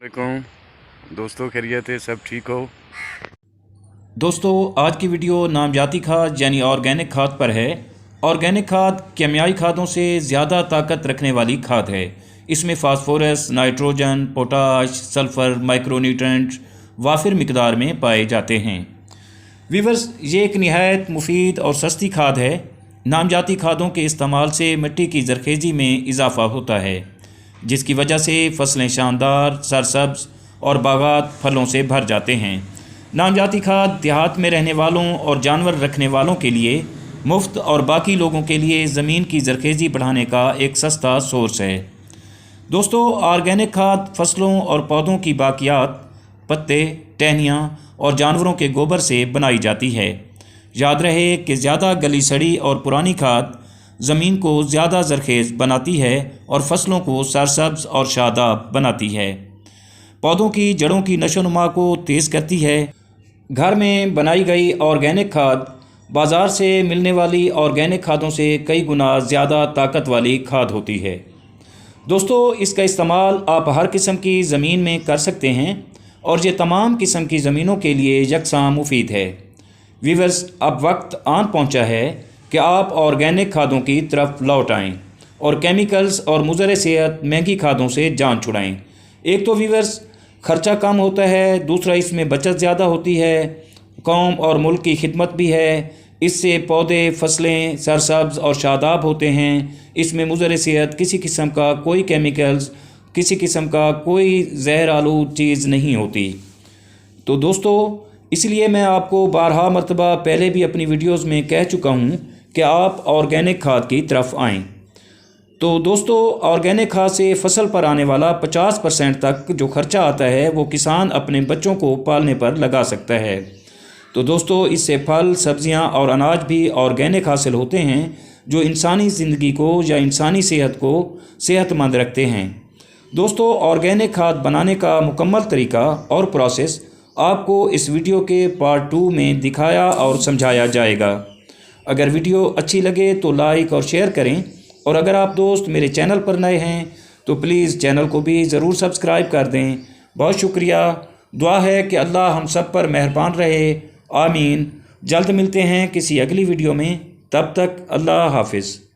वालेकुम दोस्तों, खैरियत है? सब ठीक हो? दोस्तों, आज की वीडियो नामजाती खाद यानी ऑर्गेनिक खाद पर है। ऑर्गेनिक खाद केमियाई खादों से ज़्यादा ताकत रखने वाली खाद है। इसमें phosphorus, nitrogen, potash, sulphur, micronutrient वाफिर मिकदार में पाए जाते हैं। वीवर्स, ये एक निहायत मुफीद और सस्ती खाद है। नामजाती खादों के इस्तेमाल से मिट्टी की जरखेज़ी में इजाफ़ा होता है, जिसकी वजह से फसलें शानदार, सरसब्ज और बागात फलों से भर जाते हैं। नामजाती खाद देहात में रहने वालों और जानवर रखने वालों के लिए मुफ्त और बाकी लोगों के लिए ज़मीन की जरखेज़ी बढ़ाने का एक सस्ता सोर्स है। दोस्तों, ऑर्गेनिक खाद फसलों और पौधों की बाकियात, पत्ते, टहनियाँ और जानवरों के गोबर से बनाई जाती है। याद रहे कि ज़्यादा गली सड़ी और पुरानी खाद ज़मीन को ज़्यादा ज़रखेज़ बनाती है और फसलों को सरसब्ज और शादाब बनाती है। पौधों की जड़ों की नशोनुमा को तेज़ करती है। घर में बनाई गई ऑर्गेनिक खाद बाज़ार से मिलने वाली ऑर्गेनिक खादों से कई गुना ज़्यादा ताकत वाली खाद होती है। दोस्तों, इसका इस्तेमाल आप हर किस्म की ज़मीन में कर सकते हैं और ये तमाम किस्म की ज़मीनों के लिए यकसां मुफीद है। वीवर्स, अब वक्त आन पहुंचा है कि आप ऑर्गेनिक खादों की तरफ लौट आएँ और केमिकल्स और मुज़र सेहत महंगी खादों से जान छुड़ाएँ। एक तो वीवर्स, खर्चा कम होता है, दूसरा इसमें बचत ज़्यादा होती है, कौम और मुल्क की खिदमत भी है। इससे पौधे, फसलें सरसब्ज और शादाब होते हैं। इसमें मुज़र सेहत किसी किस्म का कोई केमिकल्स, किसी किस्म का कोई जहर आलूद चीज़ नहीं होती। तो दोस्तों, इसलिए मैं आपको बारहा मरतबा पहले भी अपनी वीडियोस में कह चुका हूँ कि आप ऑर्गेनिक खाद की तरफ आएँ। तो दोस्तों, ऑर्गेनिक खाद से फसल पर आने वाला 50% तक जो खर्चा आता है वो किसान अपने बच्चों को पालने पर लगा सकता है। तो दोस्तों, इससे फल, सब्जियां और अनाज भी ऑर्गेनिक हासिल होते हैं, जो इंसानी ज़िंदगी को या इंसानी सेहत को सेहतमंद रखते हैं। दोस्तों, ऑर्गेनिक खाद बनाने का मुकम्मल तरीका और प्रोसेस आपको इस वीडियो के पार्ट 2 में दिखाया और समझाया जाएगा। अगर वीडियो अच्छी लगे तो लाइक और शेयर करें, और अगर आप दोस्त मेरे चैनल पर नए हैं तो प्लीज़ चैनल को भी ज़रूर सब्सक्राइब कर दें। बहुत शुक्रिया। दुआ है कि अल्लाह हम सब पर मेहरबान रहे। आमीन। जल्द मिलते हैं किसी अगली वीडियो में। तब तक अल्लाह हाफिज़।